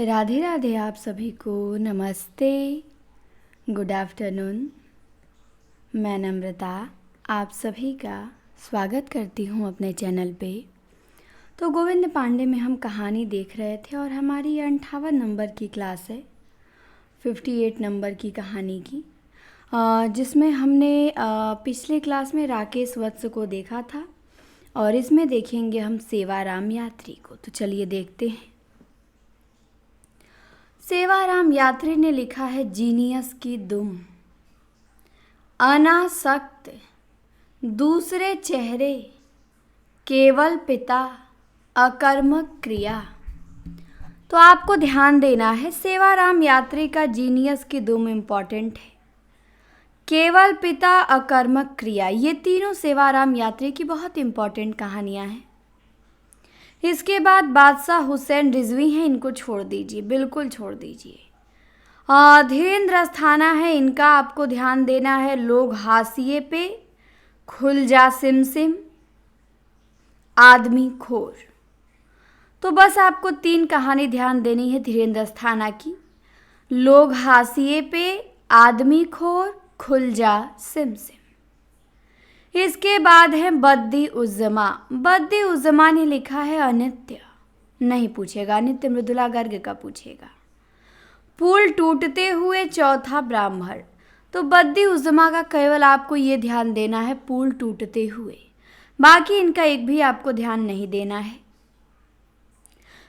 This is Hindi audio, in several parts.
राधे राधे। आप सभी को नमस्ते, गुड आफ्टरनून। मैं नम्रता आप सभी का स्वागत करती हूँ अपने चैनल पे। तो गोविंद पांडे में हम कहानी देख रहे थे और हमारी 58 नंबर की क्लास है, 58 नंबर की कहानी की, जिसमें हमने पिछले क्लास में राकेश वत्स को देखा था और इसमें देखेंगे हम सेवाराम यात्री को। तो चलिए देखते हैं। सेवाराम यात्री ने लिखा है, जीनियस की दुम, अनासक्त, दूसरे चेहरे, केवल पिता, अकर्मक क्रिया। तो आपको ध्यान देना है, सेवाराम यात्री का जीनियस की दुम इम्पॉर्टेंट है। केवल पिता, अकर्मक क्रिया, ये तीनों सेवाराम यात्री की बहुत इम्पॉर्टेंट कहानियाँ हैं। इसके बाद बादशाह हुसैन रिजवी हैं, इनको छोड़ दीजिए, बिल्कुल छोड़ दीजिए। धीरेन्द्र अस्थाना है, इनका आपको ध्यान देना है। लोग हाशिए पे, खुल जा सिमसिम, आदमी खोर। तो बस आपको 3 कहानी ध्यान देनी है धीरेन्द्र अस्थाना की। लोग हाशिए पे, आदमी खोर, खुल जा सिमसिम। इसके बाद है बद्दी उज़्ज़मा। बद्दी उज़्ज़मा ने लिखा है, अनित्य नहीं पूछेगा, अनित्य मृदुला गर्ग का पूछेगा। पुल टूटते हुए, चौथा ब्राह्मण। तो बद्दी उज़्ज़मा का केवल आपको ये ध्यान देना है, पुल टूटते हुए, बाकी इनका एक भी आपको ध्यान नहीं देना है।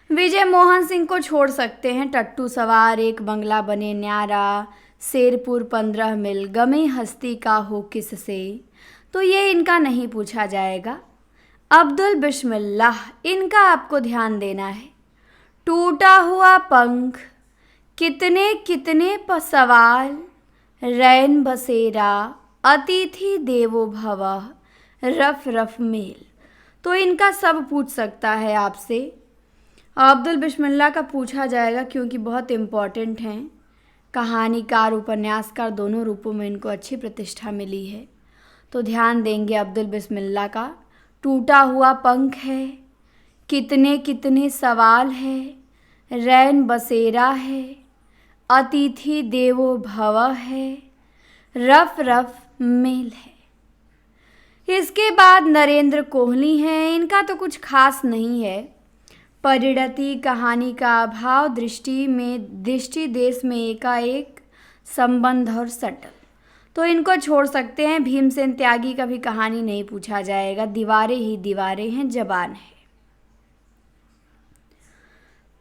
विजय मोहन सिंह को छोड़ सकते हैं। टट्टू सवार, एक बंगला बने न्यारा, शेरपुर 15 मील, गमे हस्ती का हो किससे, तो ये इनका नहीं पूछा जाएगा। अब्दुल बिस्मिल्लाह, इनका आपको ध्यान देना है। टूटा हुआ पंख, कितने कितने सवाल, रैन बसेरा, अतिथि देवो भव, रफ रफ मेल। तो इनका सब पूछ सकता है आपसे। अब्दुल बिस्मिल्लाह का पूछा जाएगा क्योंकि बहुत इम्पॉर्टेंट हैं। कहानीकार, उपन्यासकार, दोनों रूपों में इनको अच्छी प्रतिष्ठा मिली है, तो ध्यान देंगे अब्दुल बिस्मिल्लाह का। टूटा हुआ पंख है, कितने कितने सवाल है, रैन बसेरा है, अतिथि देवो भव है, रफ रफ मेल है। इसके बाद नरेंद्र कोहली हैं, इनका तो कुछ खास नहीं है। परिणति, कहानी का अभाव, दृष्टि देश में एकाएक, संबंध और सटल, तो इनको छोड़ सकते हैं। भीमसेन त्यागी का भी कहानी नहीं पूछा जाएगा। दीवारें ही दीवारें हैं, जबान है।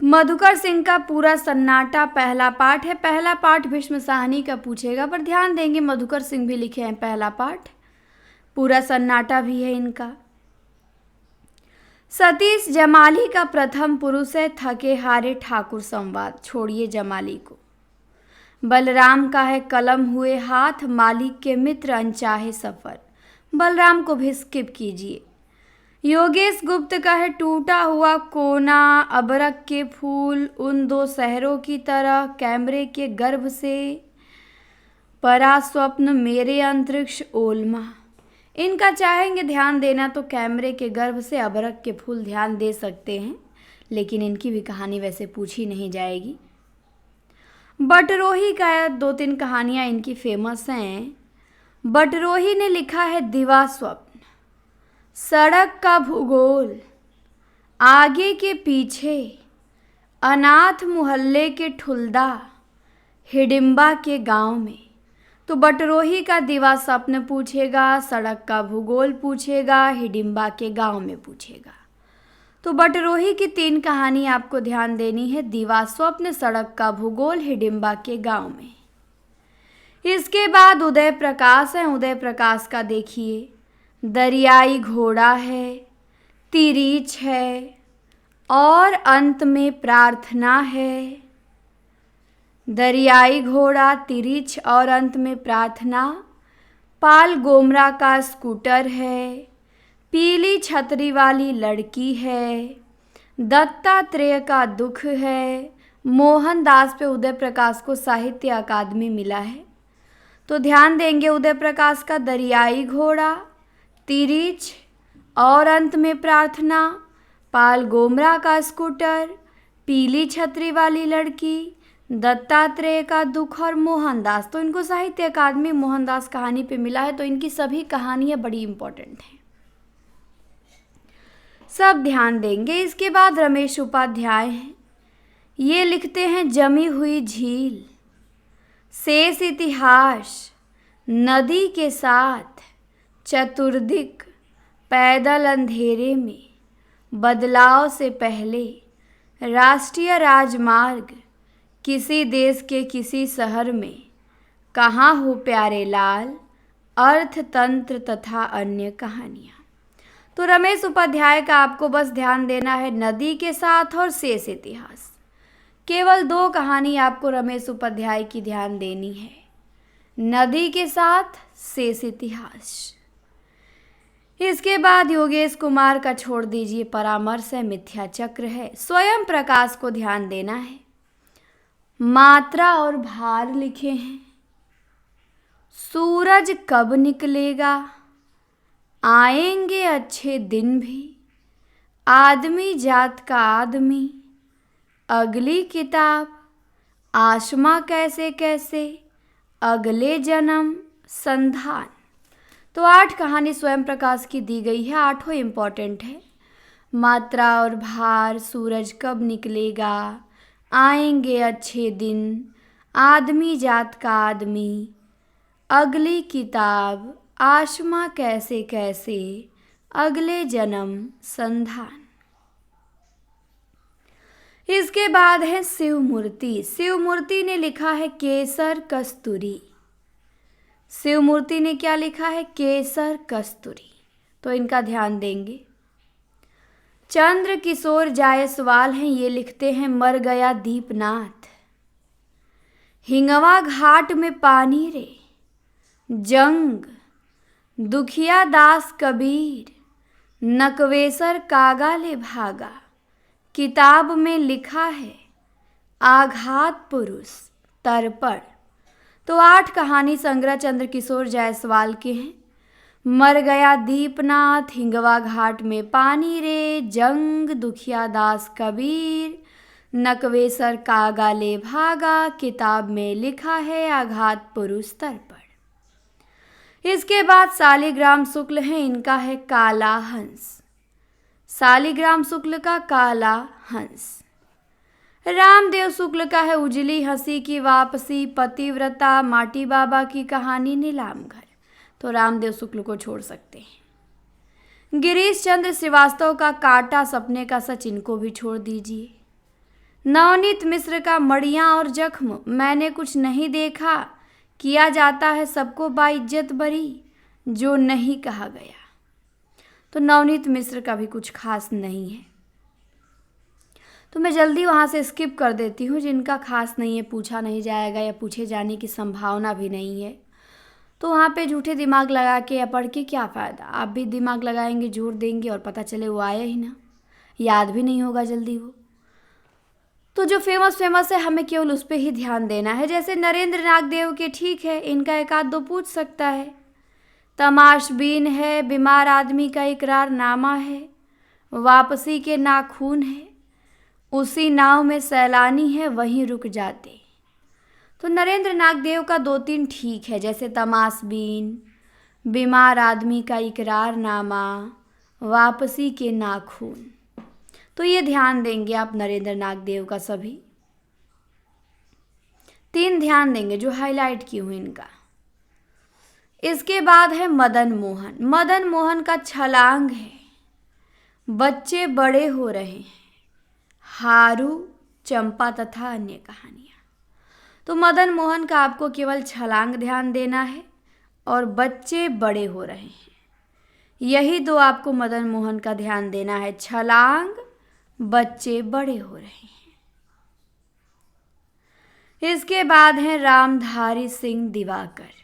मधुकर सिंह का पूरा सन्नाटा पहला पाठ है। पहला पाठ भीष्म साहनी का पूछेगा, पर ध्यान देंगे मधुकर सिंह भी लिखे हैं पहला पाठ, पूरा सन्नाटा भी है इनका। सतीश जमाली का प्रथम पुरुष है। थके हारे ठाकुर संवाद, छोड़िए जमाली को। बलराम का है कलम हुए हाथ, मालिक के मित्र अनचाहे सफ़र, बलराम को भी स्किप कीजिए। योगेश गुप्त का है टूटा हुआ कोना, अबरक के फूल, उन 2 शहरों की तरह, कैमरे के गर्भ से, परा स्वप्न, मेरे अंतरिक्ष ओलमा। इनका चाहेंगे ध्यान देना तो कैमरे के गर्भ से, अबरक के फूल ध्यान दे सकते हैं, लेकिन इनकी भी कहानी वैसे पूछी नहीं जाएगी। बटरोही का 2-3 कहानियाँ इनकी फेमस हैं। बटरोही ने लिखा है, दिवा स्वप्न, सड़क का भूगोल, आगे के पीछे, अनाथ मोहल्ले के ठुलदा, हिडिंबा के गांव में। तो बटरोही का दिवा स्वप्न पूछेगा, सड़क का भूगोल पूछेगा, हिडिंबा के गांव में पूछेगा। तो बटरोही की 3 कहानी आपको ध्यान देनी है, दिवा स्वप्न, सड़क का भूगोल, हिडिंबा के गांव में। इसके बाद उदय प्रकाश है। उदय प्रकाश का देखिए, दरियाई घोड़ा है, तिरीच है और अंत में प्रार्थना है। दरियाई घोड़ा, तिरीच और अंत में प्रार्थना। पाल गोमरा का स्कूटर है, पीली छतरी वाली लड़की है, दत्तात्रेय का दुख है। मोहनदास पे उदय प्रकाश को साहित्य अकादमी मिला है, तो ध्यान देंगे उदय प्रकाश का। दरियाई घोड़ा, तिरीच और अंत में प्रार्थना, पाल गोमरा का स्कूटर, पीली छतरी वाली लड़की, दत्तात्रेय का दुख और मोहनदास। तो इनको साहित्य अकादमी मोहनदास कहानी पे मिला है, तो इनकी सभी कहानियाँ बड़ी इम्पोर्टेंट हैं, सब ध्यान देंगे। इसके बाद रमेश उपाध्याय हैं, ये लिखते हैं जमी हुई झील, शेष इतिहास, नदी के साथ, चतुर्दिक, पैदल अंधेरे में, बदलाव से पहले, राष्ट्रीय राजमार्ग, किसी देश के किसी शहर में, कहाँ हो प्यारे लाल, अर्थतंत्र तथा अन्य कहानियाँ। तो रमेश उपाध्याय का आपको बस ध्यान देना है नदी के साथ और शेष इतिहास। केवल 2 कहानी आपको रमेश उपाध्याय की ध्यान देनी है, नदी के साथ, शेष इतिहास। इसके बाद योगेश कुमार का छोड़ दीजिए, परामर्श है, मिथ्या चक्र है। स्वयं प्रकाश को ध्यान देना है, मात्रा और भार लिखे हैं। सूरज कब निकलेगा, आएंगे अच्छे दिन भी, आदमी जात का आदमी, अगली किताब, आसमां कैसे कैसे, अगले जन्म, संधान। तो 8 कहानी स्वयं प्रकाश की दी गई है, 8 इम्पॉर्टेंट है। मात्रा और भार, सूरज कब निकलेगा, आएंगे अच्छे दिन, आदमी जात का आदमी, अगली किताब, आसमां कैसे कैसे, अगले जन्म, संधान। इसके बाद है शिवमूर्ति। शिवमूर्ति ने लिखा है केसर कस्तूरी। शिवमूर्ति ने क्या लिखा है, केसर कस्तूरी। तो इनका ध्यान देंगे। चंद्र किशोर जायसवाल हैं, ये लिखते हैं मर गया दीपनाथ, हिंगवा घाट में पानी रे, जंग, दुखिया दास कबीर, नकवेसर कागा ले भागा, किताब में लिखा है आघात पुरुष, तर्पण। तो 8 कहानी संग्रह चंद्र किशोर जायसवाल के हैं। मर गया दीपनाथ, हिंगवा घाट में पानी रे, जंग, दुखिया दास कबीर, नकवेसर कागा ले भागा, किताब में लिखा है आघात पुरुष, तर्पण। इसके बाद शालिग्राम शुक्ल हैं, इनका है काला हंस। शालिग्राम शुक्ल का काला हंस। रामदेव शुक्ल का है उजली हंसी की वापसी, पतिव्रता, माटी बाबा की कहानी, नीलाम घर। तो रामदेव शुक्ल को छोड़ सकते हैं। गिरीश चंद्र श्रीवास्तव का काटा, सपने का सच, इनको भी छोड़ दीजिए। नवनीत मिश्र का मड़ियाँ और जख्म, मैंने कुछ नहीं देखा, किया जाता है सबको बाइज्जत बरी, जो नहीं कहा गया। तो नवनीत मिश्र का भी कुछ खास नहीं है, तो मैं जल्दी वहाँ से स्किप कर देती हूँ। जिनका खास नहीं है, पूछा नहीं जाएगा या पूछे जाने की संभावना भी नहीं है, तो वहाँ पे झूठे दिमाग लगा के या पढ़ के क्या फ़ायदा। आप भी दिमाग लगाएंगे, जोर देंगे और पता चले वो आया ही ना, याद भी नहीं होगा जल्दी वो। तो जो फेमस है हमें केवल उस पर ही ध्यान देना है। जैसे नरेंद्र नागदेव के, ठीक है, इनका 1-2 पूछ सकता है। तमाशबीन है, बीमार आदमी का इकरारनामा है, वापसी के नाखून है, उसी नाव में सैलानी है, वहीं रुक जाते। तो नरेंद्र नागदेव का 2-3 ठीक है, जैसे तमाशबीन, बीमार आदमी का इकरारनामा, वापसी के नाखून। तो ये ध्यान देंगे आप नरेंद्र नागदेव का सभी। 3 ध्यान देंगे जो हाईलाइट की हुई इनका। इसके बाद है मदन मोहन। मदन मोहन का छलांग है, बच्चे बड़े हो रहे हैं, हारू, चंपा तथा अन्य कहानियाँ। तो मदन मोहन का आपको केवल छलांग ध्यान देना है और बच्चे बड़े हो रहे हैं, यही 2 आपको मदन मोहन का ध्यान देना है, छलांग, बच्चे बड़े हो रहे हैं। इसके बाद है रामधारी सिंह दिवाकर।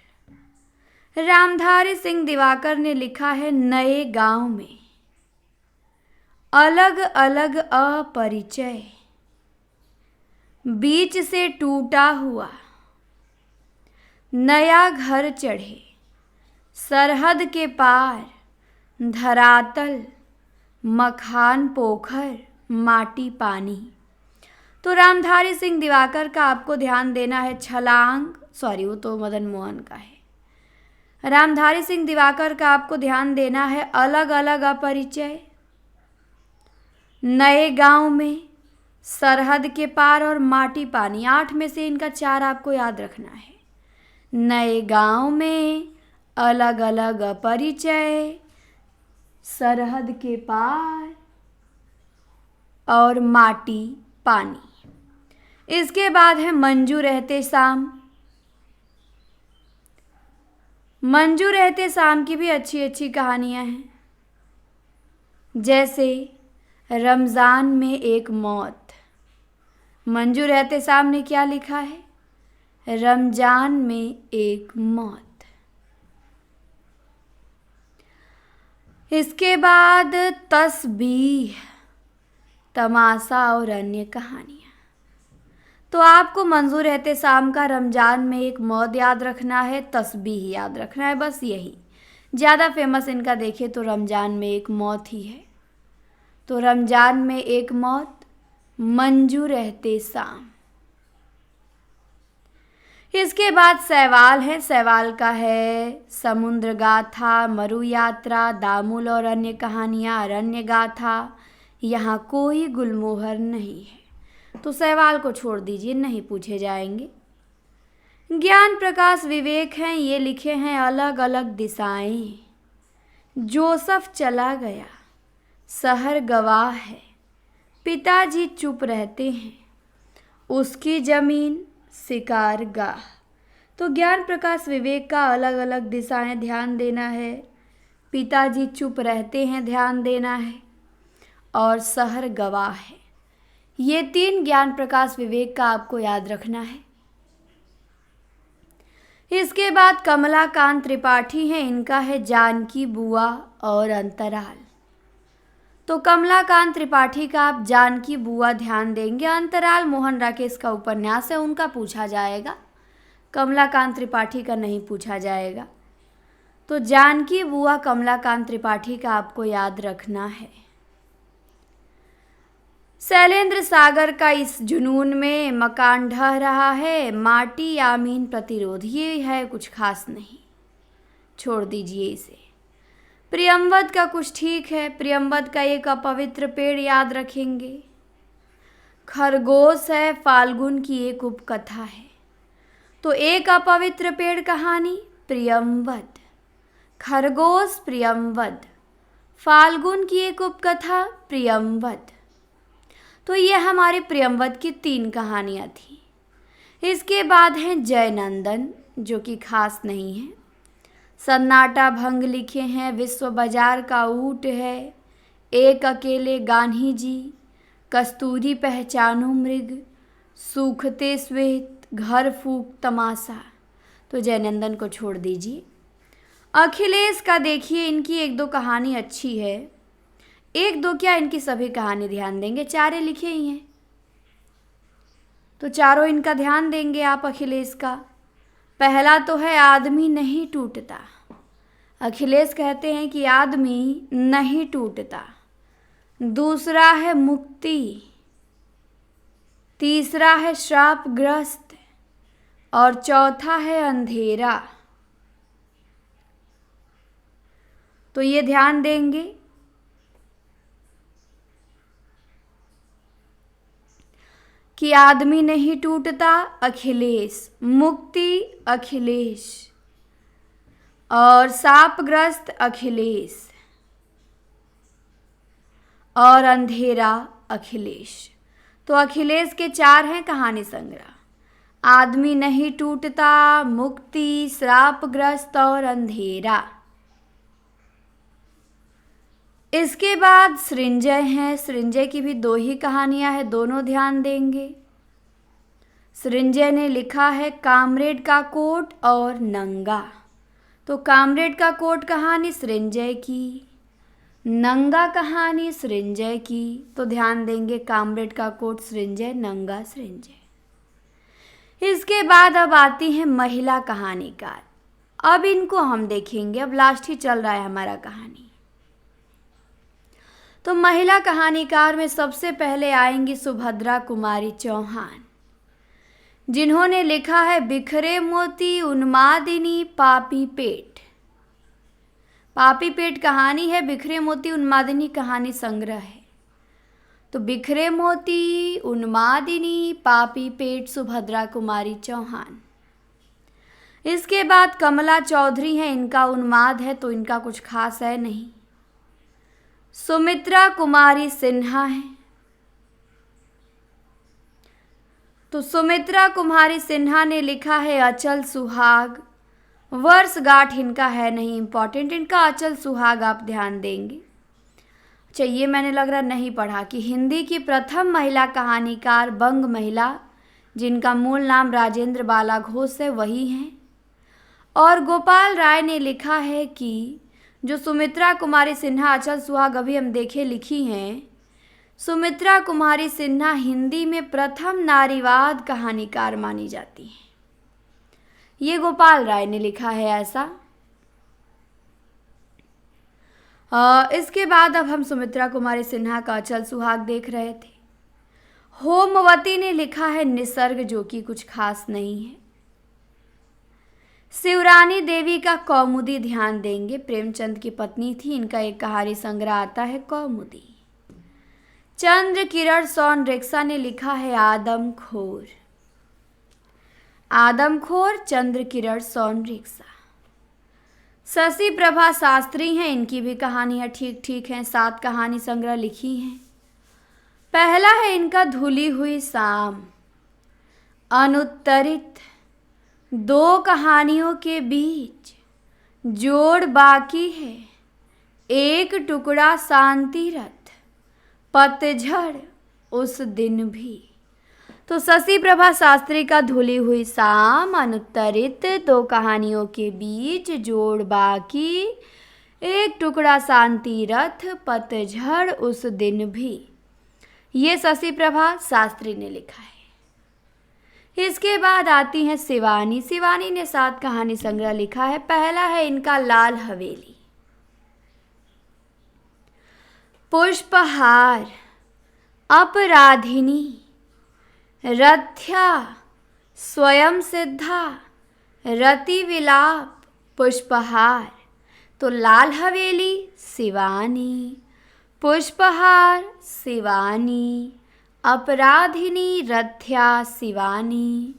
रामधारी सिंह दिवाकर ने लिखा है नए गांव में, अलग अलग अपरिचय, बीच से टूटा हुआ, नया घर चढ़े, सरहद के पार, धरातल, मखान पोखर, माटी पानी। तो रामधारी सिंह दिवाकर का आपको ध्यान देना है छलांग, वो तो मदन मोहन का है। रामधारी सिंह दिवाकर का आपको ध्यान देना है अलग अलग अपरिचय, नए गांव में, सरहद के पार और माटी पानी। 8 में से इनका 4 आपको याद रखना है। नए गांव में, अलग अलग अपरिचय, सरहद के पार और माटी पानी। इसके बाद है मंजू रहते शाम। मंजू रहते शाम की भी अच्छी अच्छी कहानियां हैं, जैसे रमज़ान में एक मौत। मंजू रहते शाम ने क्या लिखा है? रमज़ान में एक मौत। इसके बाद तस्बीह, तमाशा और अन्य कहानियाँ। तो आपको मंजू रहते शाम का रमज़ान में एक मौत याद रखना है, तस्बीह याद रखना है, बस यही। ज़्यादा फेमस इनका देखें तो रमज़ान में एक मौत ही है। तो रमज़ान में एक मौत, मंजू रहते शाम। इसके बाद सैवाल है। सैवाल का है समुद्र गाथा, मरु यात्रा, दामुल और अन्य कहानियाँ, अरण्य गाथा, यहाँ कोई गुलमोहर नहीं है। तो सैवाल को छोड़ दीजिए, नहीं पूछे जाएंगे। ज्ञान प्रकाश विवेक हैं, ये लिखे हैं अलग अलग दिशाएं। जोसफ चला गया, शहर गवाह है, पिताजी चुप रहते हैं, उसकी जमीन शिकारगाह। तो ज्ञान प्रकाश विवेक का अलग अलग दिशाएं ध्यान देना है, पिताजी चुप रहते हैं ध्यान देना है, और शहर गवाह है। ये 3 ज्ञान प्रकाश विवेक का आपको याद रखना है। इसके बाद कमलाकांत त्रिपाठी हैं, इनका है जानकी बुआ और अंतराल। तो कमलाकांत त्रिपाठी का आप जानकी बुआ ध्यान देंगे। अंतराल मोहन राकेश का उपन्यास है, उनका पूछा जाएगा, कमलाकांत त्रिपाठी का नहीं पूछा जाएगा। तो जानकी बुआ कमलाकांत त्रिपाठी का आपको याद रखना है। शैलेंद्र सागर का इस जुनून में मकान ढह रहा है, माटी आमीन प्रतिरोध, ये है कुछ खास नहीं, छोड़ दीजिए इसे। प्रियंवद का कुछ ठीक है, प्रियंवद का एक अपवित्र पेड़ याद रखेंगे। खरगोश है, फाल्गुन की एक उपकथा है। तो एक अपवित्र पेड़ कहानी प्रियंवद, खरगोश प्रियंवद, फाल्गुन की एक उपकथा प्रियंवद। तो ये हमारे प्रियंवद की 3 कहानियाँ थी। इसके बाद हैं जयनंदन, जो कि खास नहीं है। सन्नाटा भंग लिखे हैं, विश्व बाजार का ऊँट है, एक अकेले गान्ही जी, कस्तूरी पहचानो मृग, सूखते श्वेत, घर फूक तमाशा। तो जयनंदन को छोड़ दीजिए। अखिलेश का देखिए, इनकी 1-2 कहानी अच्छी है, 1-2 क्या इनकी सभी कहानी ध्यान देंगे, 4 लिखे ही हैं, तो चारों इनका ध्यान देंगे आप अखिलेश का। पहला तो है आदमी नहीं टूटता। अखिलेश कहते हैं कि आदमी नहीं टूटता। दूसरा है मुक्ति, तीसरा है श्रापग्रस्त, और चौथा है अंधेरा। तो ये ध्यान देंगे। कि आदमी नहीं टूटता अखिलेश, मुक्ति अखिलेश, और शापग्रस्त अखिलेश, और अंधेरा अखिलेश। तो अखिलेश के 4 हैं कहानी संग्रह, आदमी नहीं टूटता, मुक्ति, श्रापग्रस्त और अंधेरा। इसके बाद सृंजय हैं, सृंजय की भी 2 ही कहानियां हैं, दोनों ध्यान देंगे। सृंजय ने लिखा है कामरेड का कोट और नंगा। तो कामरेड का कोट कहानी सृंजय की, नंगा कहानी सृंजय की। तो ध्यान देंगे कामरेड का कोट सृंजय, नंगा सृंजय। इसके बाद अब आती हैं महिला कहानीकार। अब इनको हम देखेंगे, अब लास्ट ही चल रहा है हमारा कहानी। तो महिला कहानीकार में सबसे पहले आएंगी सुभद्रा कुमारी चौहान, जिन्होंने लिखा है बिखरे मोती, उन्मादिनी, पापी पेट। पापी पेट कहानी है, बिखरे मोती उन्मादिनी कहानी संग्रह है। तो बिखरे मोती, उन्मादिनी, पापी पेट, सुभद्रा कुमारी चौहान। इसके बाद कमला चौधरी हैं, इनका उन्माद है तो इनका कुछ खास है नहीं। सुमित्रा कुमारी सिन्हा है, तो सुमित्रा कुमारी सिन्हा ने लिखा है अचल सुहाग। वर्षगांठ इनका है नहीं इम्पॉर्टेंट, इनका अचल सुहाग आप ध्यान देंगे। अच्छा, ये मैंने लग रहा नहीं पढ़ा कि हिंदी की प्रथम महिला कहानीकार बंग महिला, जिनका मूल नाम राजेंद्र बाला घोष है, वही हैं। और गोपाल राय ने लिखा है कि जो सुमित्रा कुमारी सिन्हा अचल सुहाग अभी हम देखे लिखी हैं, सुमित्रा कुमारी सिन्हा हिंदी में प्रथम नारीवाद कहानीकार मानी जाती हैं। ये गोपाल राय ने लिखा है ऐसा। इसके बाद अब हम सुमित्रा कुमारी सिन्हा का अचल सुहाग देख रहे थे। होमवती ने लिखा है निसर्ग, जो कि कुछ खास नहीं है। शिवरानी देवी का कौमुदी ध्यान देंगे, प्रेमचंद की पत्नी थी, इनका एक कहानी संग्रह आता है कौमुदी। चंद्र किरण सोनरेक्सा ने लिखा है आदमखोर। आदमखोर चंद्र किरण सोनरेक्सा। शशि प्रभा शास्त्री हैं, इनकी भी कहानियाँ ठीक ठीक हैं, 7 कहानी संग्रह लिखी हैं। पहला है इनका धुली हुई शाम। अनुत्तरित 2 कहानियों के बीच जोड़ बाकी है, एक टुकड़ा शांति रथ, पतझड़ उस दिन भी। तो शशि प्रभा शास्त्री का धुली हुई शाम, अनुत्तरित 2 कहानियों के बीच जोड़ बाकी, एक टुकड़ा शांति रथ, पतझड़ उस दिन भी, ये शशि प्रभा शास्त्री ने लिखा है। इसके बाद आती हैं शिवानी। शिवानी ने 7 कहानी संग्रह लिखा है। पहला है इनका लाल हवेली। पुष्पहार, अपराधिनी, रथ्या, स्वयं सिद्धा, रति विलाप, पुष्पहार। तो लाल हवेली शिवानी, पुष्पहार शिवानी, अपराधिनी, रथ्या शिवानी।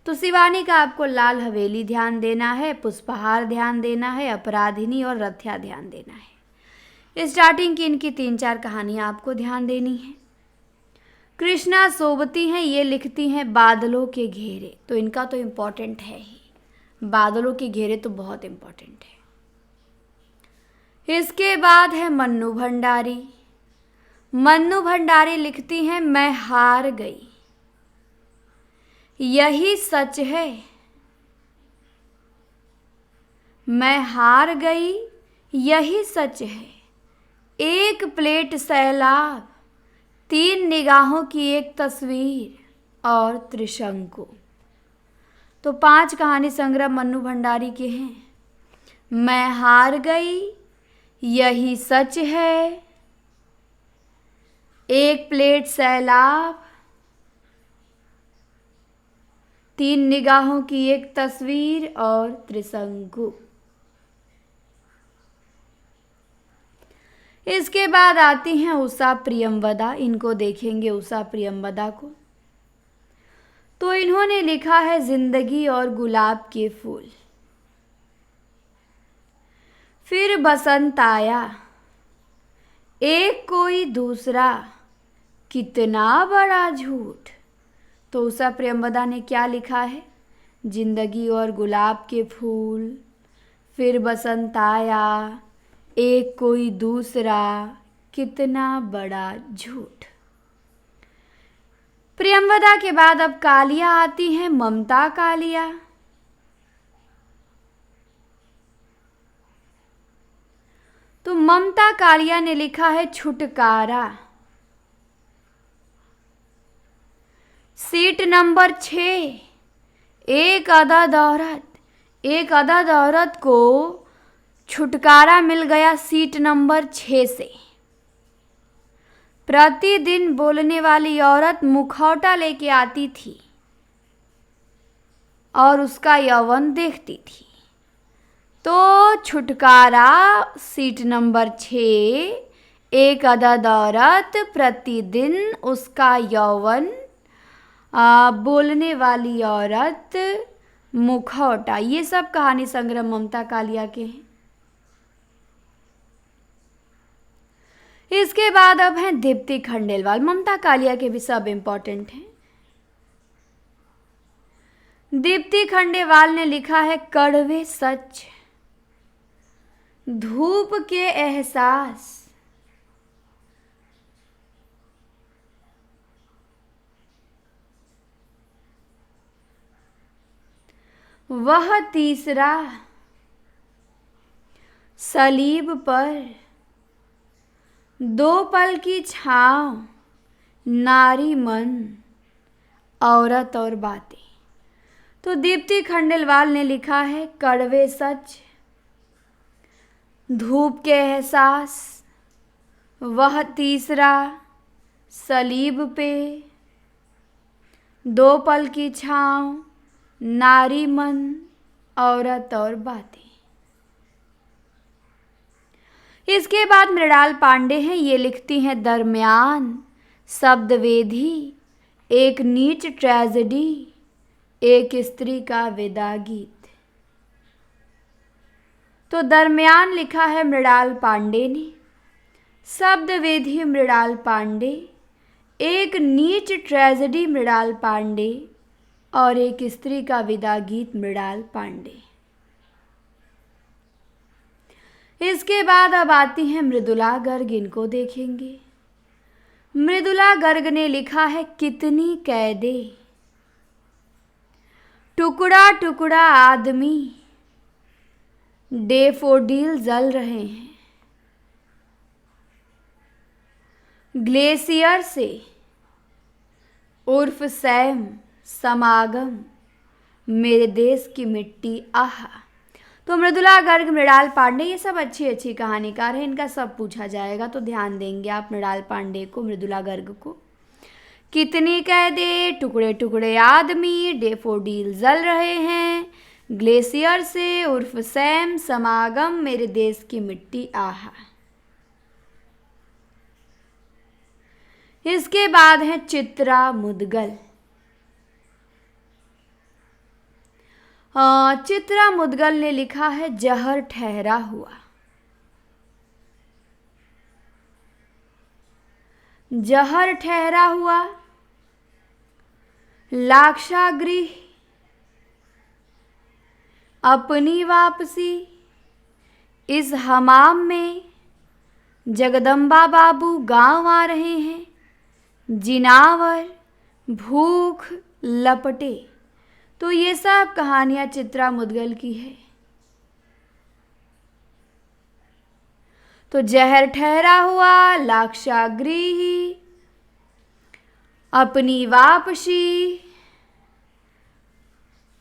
तो शिवानी का आपको लाल हवेली ध्यान देना है, पुष्पहार ध्यान देना है, अपराधिनी और रथ्या ध्यान देना है। स्टार्टिंग की इनकी 3-4 कहानियाँ आपको ध्यान देनी है। कृष्णा सोबती हैं, ये लिखती हैं बादलों के घेरे। तो इनका तो इम्पोर्टेंट है ही, बादलों के घेरे तो बहुत इम्पोर्टेंट है। इसके बाद है मन्नू भंडारी। मन्नू भंडारी लिखती हैं मैं हार गई, यही सच है, मैं हार गई यही सच है, एक प्लेट सैलाब, 3 निगाहों की एक तस्वीर और त्रिशंकु। तो 5 कहानी संग्रह मन्नू भंडारी के हैं। मैं हार गई, यही सच है, एक प्लेट सैलाब, 3 निगाहों की एक तस्वीर और त्रिशंकु। इसके बाद आती हैं उषा प्रियंवदा। इनको देखेंगे उषा प्रियंवदा को। तो इन्होंने लिखा है जिंदगी और गुलाब के फूल। फिर बसंत आया, एक कोई दूसरा, कितना बड़ा झूठ। तो उषा प्रियंवदा ने क्या लिखा है? जिंदगी और गुलाब के फूल, फिर बसंत आया, एक कोई दूसरा, कितना बड़ा झूठ। प्रियंवदा के बाद अब कालिया आती हैं, ममता कालिया। तो ममता कालिया ने लिखा है छुटकारा। सीट नंबर 6, एक अदद औरत को छुटकारा मिल गया सीट नंबर 6 से। प्रतिदिन बोलने वाली औरत मुखौटा लेके आती थी और उसका यौवन देखती थी। तो छुटकारा सीट नंबर 6, एक अदद औरत प्रतिदिन उसका यौवन, बोलने वाली औरत, मुखौटा। ये सब कहानी संग्रह ममता कालिया के हैं। इसके बाद अब हैं दीप्ति खंडेलवाल। ममता कालिया के भी सब इम्पोर्टेंट हैं। दीप्ति खंडेलवाल ने लिखा है कड़वे सच, धूप के एहसास, वह तीसरा, सलीब पर, दो पल की छाँव, नारी मन, औरत और बातें। तो दीप्ति खंडेलवाल ने लिखा है कड़वे सच, धूप के एहसास, वह तीसरा, सलीब पे, दो पल की छाँव, नारी मन, औरत और बातें। इसके बाद मृणाल पांडे हैं। ये लिखती हैं दरमियान, शब्दवेदी, एक नीच ट्रेजेडी, एक स्त्री का विदा गीत। तो दरमियान लिखा है मृणाल पांडे ने, शब्दवेदी मृणाल पांडे, एक नीच ट्रेजेडी मृणाल पांडे और एक स्त्री का विदा गीत मृणाल पांडे। इसके बाद अब आती हैं मृदुला गर्ग। इनको देखेंगे। मृदुला गर्ग ने लिखा है कितनी कैदे, टुकड़ा टुकड़ा आदमी, डेफोडिल जल रहे हैं, ग्लेशियर से उर्फ सैम, समागम, मेरे देश की मिट्टी, आहा। तो मृदुला गर्ग, मृणाल पांडे, ये सब अच्छी अच्छी कहानीकार हैं। इनका सब पूछा जाएगा तो ध्यान देंगे आप मृणाल पांडे को, मृदुला गर्ग को। कितनी कैदे, टुकड़े टुकड़े आदमी, डेफोडिल जल रहे हैं, ग्लेशियर से उर्फ सैम, समागम, मेरे देश की मिट्टी, आहा। इसके बाद है चित्रा मुदगल। चित्रा मुदगल ने लिखा है जहर ठहरा हुआ। जहर ठहरा हुआ, लाक्षागृह, अपनी वापसी, इस हमाम में, जगदम्बा बाबू गांव आ रहे हैं, जिनावर, भूख, लपटे। तो ये सब कहानियां चित्रा मुदगल की है। तो जहर ठहरा हुआ, लाक्षागृह, अपनी वापसी,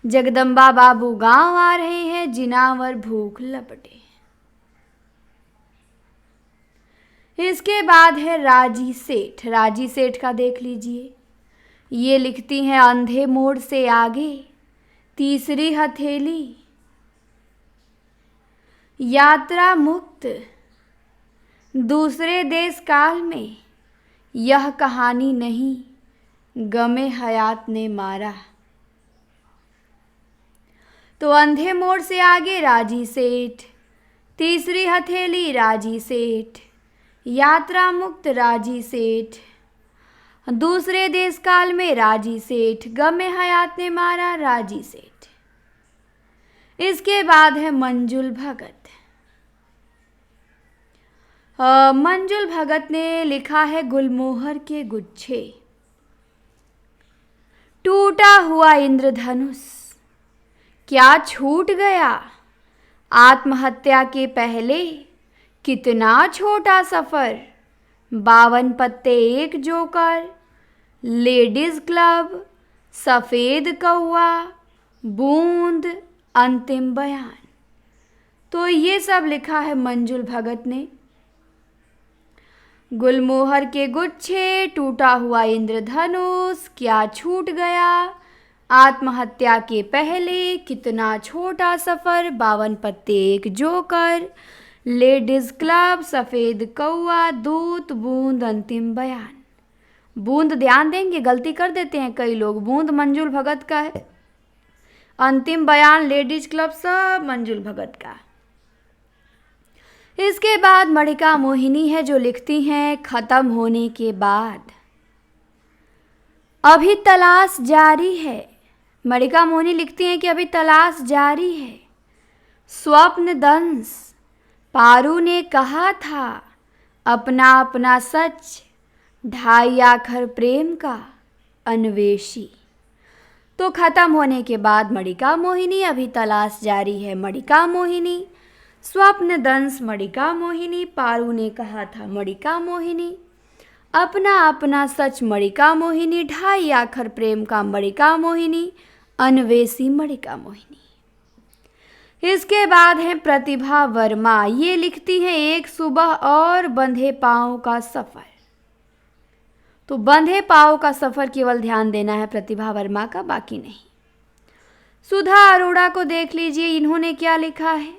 जगदम्बा बाबू गांव आ रहे हैं, जिनावर, भूख, लपटे। इसके बाद है राजी सेठ। राजी सेठ का देख लीजिए। ये लिखती हैं अंधे मोड़ से आगे, तीसरी हथेली, यात्रा मुक्त, दूसरे देश काल में, यह कहानी नहीं, गमे हयात ने मारा। तो अंधे मोड़ से आगे राजी सेठ, तीसरी हथेली राजी सेठ, यात्रा मुक्त राजी सेठ, दूसरे देश काल में राजी सेठ, गमे हयात ने मारा राजी सेठ। इसके बाद है मंजुल भगत। मंजुल भगत ने लिखा है गुलमोहर के गुच्छे, टूटा हुआ इंद्रधनुष, क्या छूट गया, आत्महत्या के पहले, कितना छोटा सफर, 52 पत्ते एक जोकर, लेडीज क्लब, सफ़ेद कौआ, बूंद, अंतिम बयान। तो ये सब लिखा है मंजुल भगत ने। गुलमोहर के गुच्छे, टूटा हुआ इंद्रधनुष, क्या छूट गया, आत्महत्या के पहले, कितना छोटा सफ़र, 52 पत्ते एक जोकर, लेडीज क्लब, सफ़ेद कौआ, दूत, बूंद, अंतिम बयान। बूंद ध्यान देंगे, गलती कर देते हैं कई लोग, बूंद मंजुल भगत का है, अंतिम बयान लेडीज क्लब सब मंजुल भगत का। इसके बाद मणिका मोहिनी है जो लिखती हैं खत्म होने के बाद, अभी तलाश जारी है। मणिका मोहिनी लिखती हैं कि अभी तलाश जारी है। स्वप्न दंश, पारू ने कहा था अपना अपना सच, ढाई आखर प्रेम का अन्वेषी। तो खत्म होने के बाद मणिका मोहिनी, अभी तलाश जारी है मणिका मोहिनी, स्वप्न दंश मणिका मोहिनी, पारू ने कहा था मणिका मोहिनी, अपना अपना सच मणिका मोहिनी, ढाई आखर प्रेम का मणिका मोहिनी, अन्वेषी मणिका मोहिनी। इसके बाद है प्रतिभा वर्मा, ये लिखती हैं एक सुबह और बंधे पाँव का सफ़र। तो बंधे पाँव का सफ़र केवल ध्यान देना है प्रतिभा वर्मा का, बाकी नहीं। सुधा अरोड़ा को देख लीजिए, इन्होंने क्या लिखा है।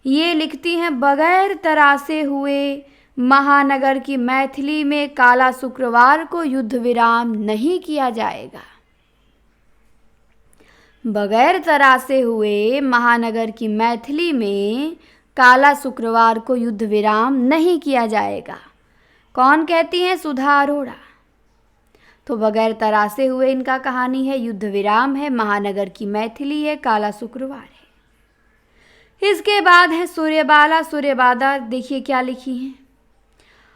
ये लिखती हैं बगैर तरासे हुए महानगर की मैथिली में काला शुक्रवार को युद्ध विराम नहीं किया जाएगा। बगैर तरासे हुए महानगर की मैथिली में काला शुक्रवार को युद्ध विराम नहीं किया जाएगा। कौन कहती हैं? सुधा अरोड़ा। तो बगैर तरासे हुए इनका कहानी है, युद्ध विराम है, महानगर की मैथिली है, काला शुक्रवार है। इसके बाद है सूर्यबाला। सूर्यबाला देखिए क्या लिखी हैं,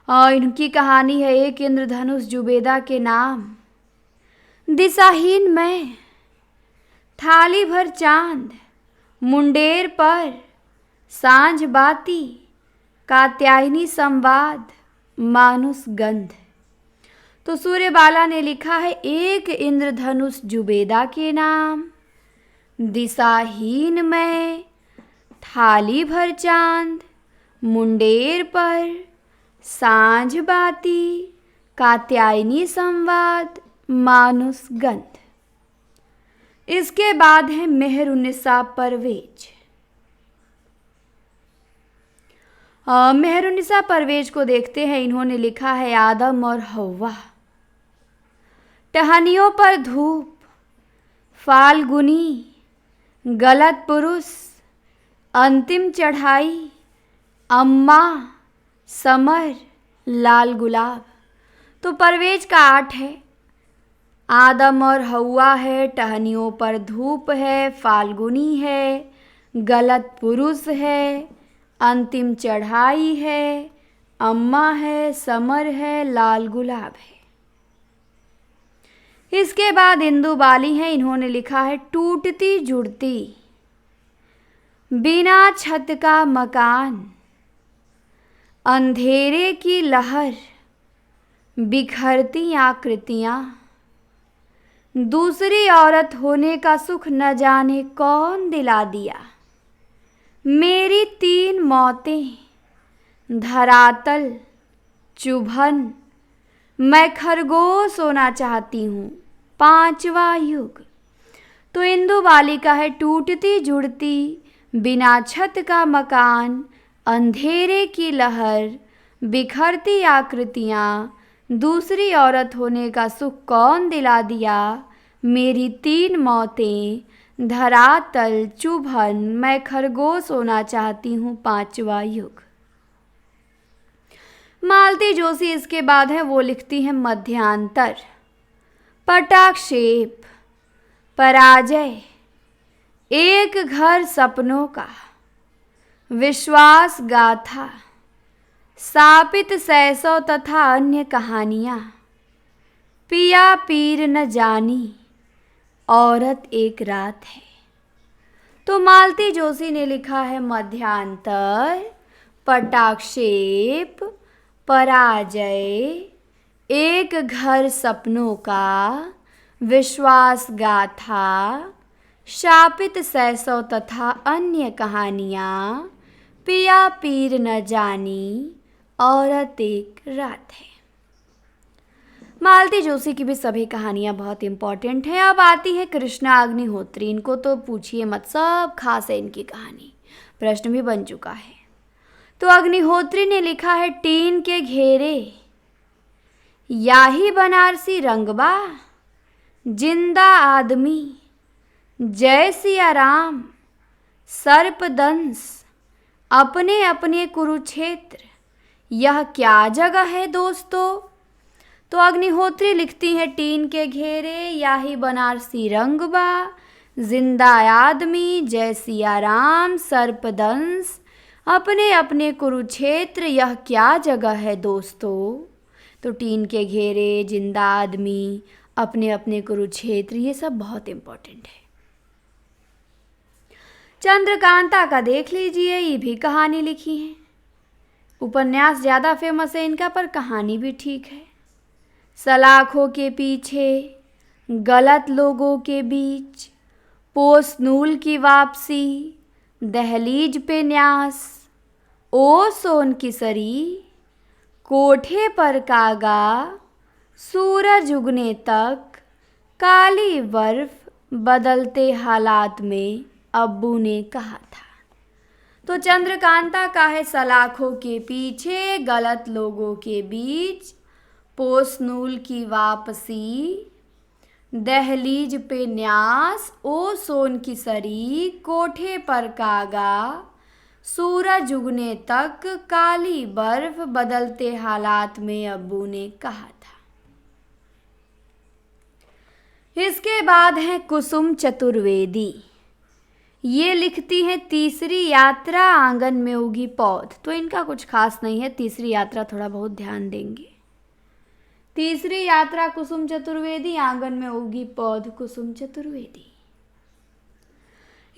और इनकी कहानी है एक इंद्रधनुष जुबेदा के नाम। दिशाहीन मैं, थाली भर चांद, मुंडेर पर सांझ बाती, कात्यायनी संवाद, मानुस गंध। तो सूर्यबाला ने लिखा है एक इंद्रधनुष जुबेदा के नाम, दिशाहीन मैं, थाली भर चांद, मुंडेर पर सांझ बाती, कात्यायनी संवाद, मानुस गंध। इसके बाद है मेहरुन्निसा परवेज। मेहरुन्निसा परवेज को देखते हैं, इन्होंने लिखा है आदम और हव्वा, टहनियों पर धूप, फाल्गुनी, गलत पुरुष, अंतिम चढ़ाई, अम्मा, समर, लाल गुलाब। तो परवेज का 8 है, आदम और हव्वा है, टहनियों पर धूप है, फाल्गुनी है, गलत पुरुष है, अंतिम चढ़ाई है, अम्मा है, समर है, लाल गुलाब है। इसके बाद इंदु बाली हैं, इन्होंने लिखा है टूटती जुड़ती, बिना छत का मकान, अंधेरे की लहर, बिखरती आकृतियाँ, दूसरी औरत होने का सुख न जाने कौन दिला दिया, मेरी 3 मौतें, धरातल, चुभन, मैं खरगोश होना चाहती हूँ, 5वां युग। तो इंदु बाली का है टूटती जुड़ती, बिना छत का मकान, अंधेरे की लहर, बिखरती आकृतियाँ, दूसरी औरत होने का सुख कौन दिला दिया, मेरी 3 मौतें, धरातल, चुभन, मैं खरगोश होना चाहती हूँ, 5वां युग। मालती जोशी इसके बाद है, वो लिखती हैं मध्यांतर, पटाक्षेप, पराजय, एक घर सपनों का, विश्वास गाथा, शापित सैसौ तथा अन्य कहानियाँ, पिया पीर न जानी, औरत एक रात है। तो मालती जोशी ने लिखा है मध्यांतर, पटाक्षेप, पराजय, एक घर सपनों का, विश्वास गाथा, शापित सैसौ तथा अन्य कहानियाँ, पिया पीर न जानी, औरत एक रात है। मालती जोशी की भी सभी कहानियाँ बहुत इम्पॉर्टेंट हैं। अब आती है कृष्णा अग्निहोत्री, इनको तो पूछिए मत, सब खास है इनकी कहानी, प्रश्न भी बन चुका है। तो अग्निहोत्री ने लिखा है, टीन के घेरे याही बनारसी रंगबा, जिंदा आदमी जय सिया राम, सर्पदंश अपने अपने कुरुक्षेत्र, यह क्या जगह है दोस्तों। तो अग्निहोत्री लिखती हैं, टीन के घेरे याही बनारसी रंगबा, जिंदा आदमी जय सिया राम, सर्पदंश अपने अपने कुरुक्षेत्र, यह क्या जगह है दोस्तों। तो टीन के घेरे, जिंदा आदमी, अपने अपने कुरुक्षेत्र, ये सब बहुत इम्पोर्टेंट है। चंद्रकांता का देख लीजिए, ये भी कहानी लिखी है। उपन्यास ज़्यादा फेमस है इनका, पर कहानी भी ठीक है। सलाखों के पीछे, गलत लोगों के बीच, पोसनूल की वापसी, दहलीज पे न्यास, ओ सोन की सरी, कोठे पर कागा, सूरज उगने तक, काली बर्फ, बदलते हालात में, अब्बू ने कहा था। तो चंद्रकांता का है, सलाखों के पीछे, गलत लोगों के बीच, पोसनूल की वापसी, दहलीज पे न्यास, ओ सोन की सरी, कोठे पर कागा, सूरज उगने तक, काली बर्फ, बदलते हालात में, अब्बू ने कहा था। इसके बाद है कुसुम चतुर्वेदी, ये लिखती हैं, तीसरी यात्रा आंगन में उगी पौध। तो इनका कुछ खास नहीं है, तीसरी यात्रा थोड़ा बहुत ध्यान देंगे। तीसरी यात्रा कुसुम चतुर्वेदी, आंगन में उगी पौध कुसुम चतुर्वेदी।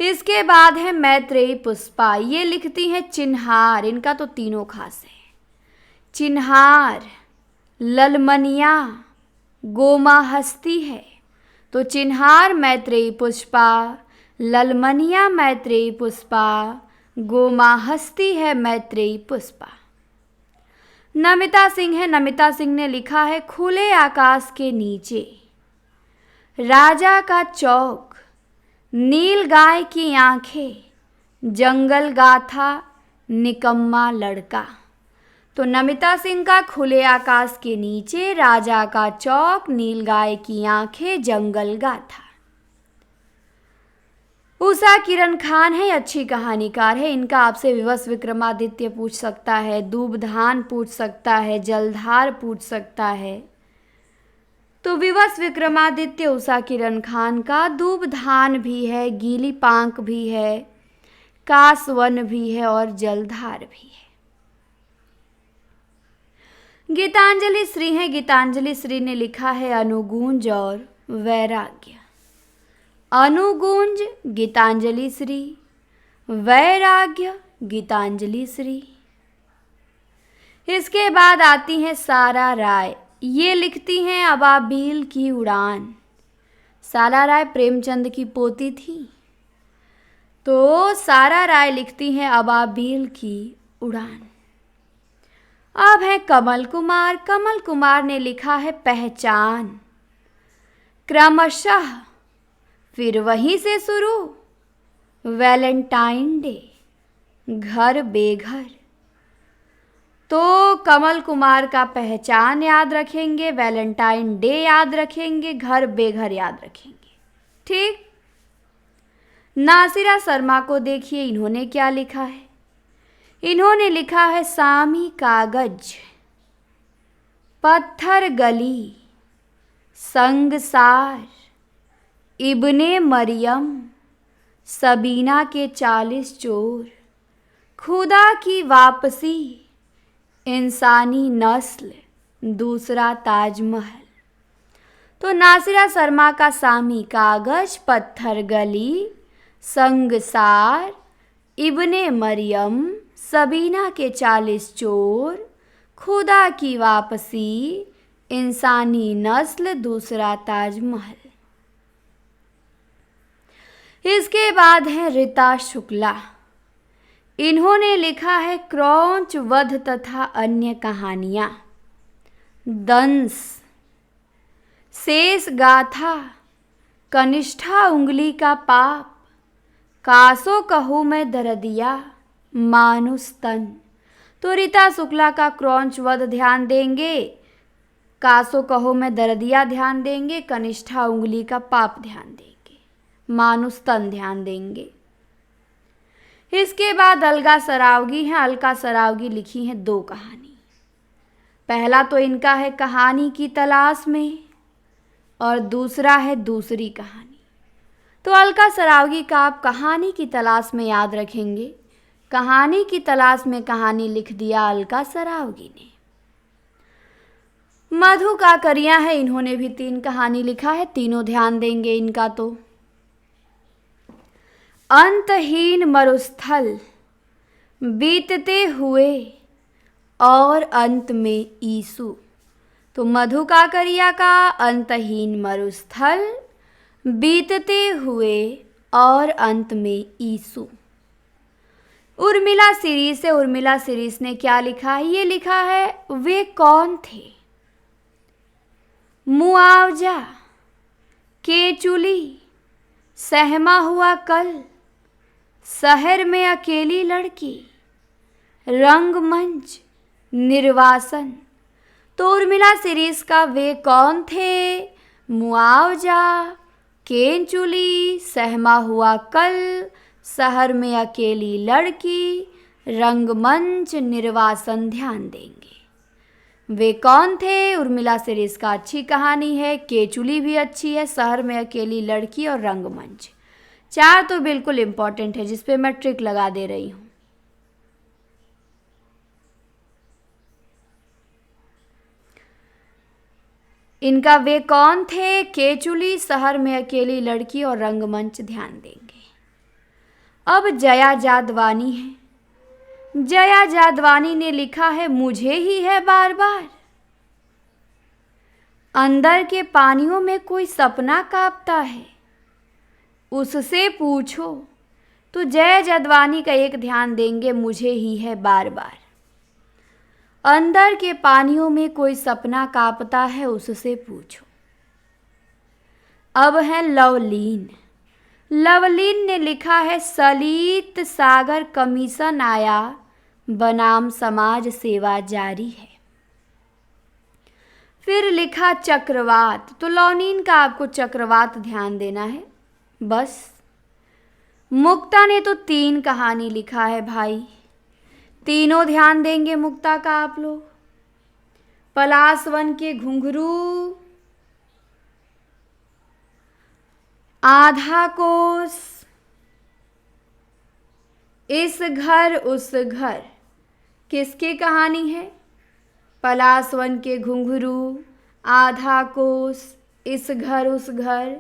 इसके बाद है मैत्रेयी पुष्पा, ये लिखती हैं, चिन्हार। इनका तो तीनों खास है, चिन्हार, ललमनिया, गोमा हस्ती है। तो चिन्हार मैत्रेयी पुष्पा, ललमनिया मैत्रेयी पुष्पा, गोमा हस्ती है मैत्रेयी पुष्पा। नमिता सिंह है, नमिता सिंह ने लिखा है, खुले आकाश के नीचे, राजा का चौक, नील गाय की आंखें, जंगल गाथा, निकम्मा लड़का। तो नमिता सिंह का खुले आकाश के नीचे, राजा का चौक, नील गाय की आंखें, जंगल गाथा। उषा किरण खान है, अच्छी कहानीकार है, इनका आपसे विवश विक्रमादित्य पूछ सकता है, दूबधान पूछ सकता है, जलधार पूछ सकता है। तो विवश विक्रमादित्य उषा किरण खान का, दूबधान भी है, गीली पांक भी है, कासवन भी है और जलधार भी है। गीतांजलि श्री है, गीतांजलि श्री ने लिखा है, अनुगूंज और वैराग्य। अनुगूंज गीतांजलि श्री, वैराग्य गीतांजलि श्री। इसके बाद आती हैं सारा राय, ये लिखती हैं, अबाबील की उड़ान। सारा राय प्रेमचंद की पोती थी, तो सारा राय लिखती हैं, अबाबील की उड़ान। अब है कमल कुमार, कमल कुमार ने लिखा है, पहचान। क्रमशः फिर वहीं से शुरू, वैलेंटाइन डे, घर बेघर। तो कमल कुमार का पहचान याद रखेंगे, वैलेंटाइन डे याद रखेंगे, घर बेघर याद रखेंगे। ठीक। नासिरा शर्मा को देखिए, इन्होंने क्या लिखा है। इन्होंने लिखा है, सामी कागज, पत्थर गली, संगसार, इब्ने मरियम, सबीना के 40 चोर, खुदा की वापसी, इंसानी नस्ल, दूसरा ताजमहल। तो नासिरा शर्मा का सामी कागज, पत्थर गली, संगसार, इब्ने मरियम, सबीना के 40 चोर, खुदा की वापसी, इंसानी नस्ल, दूसरा ताजमहल। इसके बाद है रीता शुक्ला, इन्होंने लिखा है क्रौंच वध तथा अन्य कहानियाँ, दंस, शेष गाथा, कनिष्ठा उंगली का पाप, कासो कहूँ मैं दरदिया, मानुस तन। तो रीता शुक्ला का क्रौंच वध ध्यान देंगे, कासो कहो मैं दरदिया ध्यान देंगे, कनिष्ठा उंगली का पाप ध्यान देंगे, मानुस तन ध्यान देंगे। इसके बाद अलका सरावगी हैं। अलका सरावगी लिखी हैं 2 कहानी। पहला तो इनका है कहानी की तलाश में और दूसरा है दूसरी कहानी। तो अलका सरावगी का आप कहानी की तलाश में याद रखेंगे। कहानी की तलाश में कहानी लिख दिया अलका सरावगी ने। मधु काकरिया है, इन्होंने भी 3 कहानी लिखा है, तीनों ध्यान देंगे इनका। तो अंतहीन मरुस्थल, बीतते हुए और अंत में ईसु। तो मधु काकरिया का अंतहीन मरुस्थल, बीतते हुए और अंत में ईसु। उर्मिला सीरीज से उर्मिला सीरीज ने क्या लिखा है? ये लिखा है वे कौन थे, मुआवजा, केचुली, सहमा हुआ कल, शहर में अकेली लड़की, रंगमंच, निर्वासन। तो उर्मिला सीरीज का वे कौन थे, मुआवजा, केंचुली, सहमा हुआ कल, शहर में अकेली लड़की, रंगमंच, निर्वासन ध्यान देंगे। वे कौन थे उर्मिला सीरीज का अच्छी कहानी है, केचुली भी अच्छी है, शहर में अकेली लड़की और रंगमंच। 4 तो बिल्कुल इम्पॉर्टेंट है जिस पे मैं ट्रिक लगा दे रही हूँ। इनका वे कौन थे, केचुली, शहर में अकेली लड़की और रंगमंच ध्यान देंगे। अब जया जादवानी है। जया जादवानी ने लिखा है मुझे ही है बार बार, अंदर के पानियों में कोई सपना कांपता है, उससे पूछो। तो जया जादवानी का एक ध्यान देंगे, मुझे ही है बार बार, अंदर के पानियों में कोई सपना कांपता है, उससे पूछो। अब है लवलीन। लवलीन ने लिखा है सलित सागर कमीशन आया, बनाम समाज सेवा जारी है। फिर लिखा चक्रवात। तो लवलीन का आपको चक्रवात ध्यान देना है बस। मुक्ता ने तो 3 कहानी लिखा है भाई, तीनों ध्यान देंगे मुक्ता का आप लोग। पलाशवन के घुंघरू, आधा कोस, इस घर उस घर, किसकी कहानी है? पलाशवन के घुंघरू, आधा कोस, इस घर उस घर।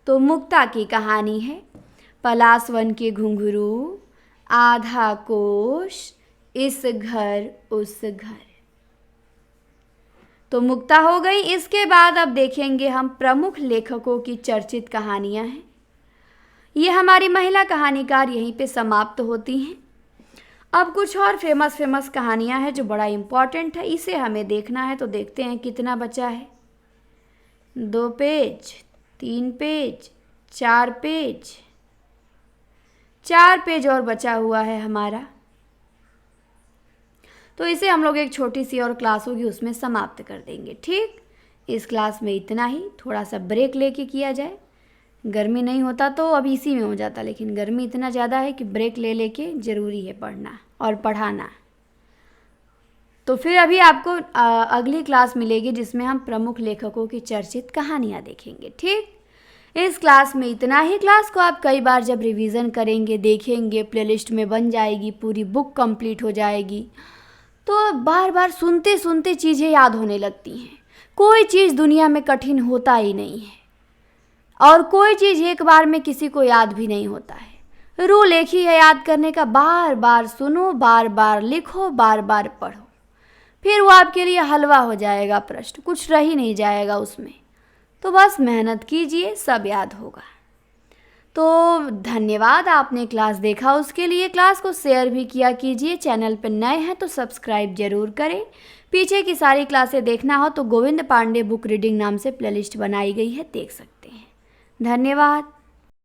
तो मुक्ता की कहानी है पलाशवन के घुंघरू, आधा कोस, इस घर उस घर। तो मुक्ता हो गई। इसके बाद अब देखेंगे हम प्रमुख लेखकों की चर्चित कहानियां हैं। ये हमारी महिला कहानीकार यहीं पे समाप्त होती हैं। अब कुछ और फेमस कहानियां हैं जो बड़ा इम्पॉर्टेंट है, इसे हमें देखना है। तो देखते हैं कितना बचा है। 2 पेज, 3 पेज, 4 पेज, 4 पेज और बचा हुआ है हमारा। तो इसे हम लोग एक छोटी सी और क्लास होगी उसमें समाप्त कर देंगे। ठीक, इस क्लास में इतना ही। थोड़ा सा ब्रेक लेके किया जाए, गर्मी नहीं होता तो अब इसी में हो जाता, लेकिन गर्मी इतना ज़्यादा है कि ब्रेक ले लेके ज़रूरी है पढ़ना और पढ़ाना। तो फिर अभी आपको अगली क्लास मिलेगी जिसमें हम प्रमुख लेखकों की चर्चित कहानियाँ देखेंगे। ठीक, इस क्लास में इतना ही। क्लास को आप कई बार जब रिवीजन करेंगे, देखेंगे, प्लेलिस्ट में बन जाएगी, पूरी बुक कंप्लीट हो जाएगी, तो बार बार सुनते सुनते चीज़ें याद होने लगती हैं। कोई चीज़ दुनिया में कठिन होता ही नहीं है और कोई चीज़ एक बार में किसी को याद भी नहीं होता है। रूल एक ही है याद करने का, बार बार सुनो, बार बार लिखो, बार बार पढ़ो, फिर वो आपके लिए हलवा हो जाएगा प्रश्न, कुछ रह ही नहीं जाएगा उसमें। तो बस मेहनत कीजिए, सब याद होगा। तो धन्यवाद, आपने क्लास देखा उसके लिए। क्लास को शेयर भी किया कीजिए। चैनल पर नए हैं तो सब्सक्राइब जरूर करें। पीछे की सारी क्लासें देखना हो तो गोविंद पांडे बुक रीडिंग नाम से प्लेलिस्ट बनाई गई है, देख सकते हैं। धन्यवाद।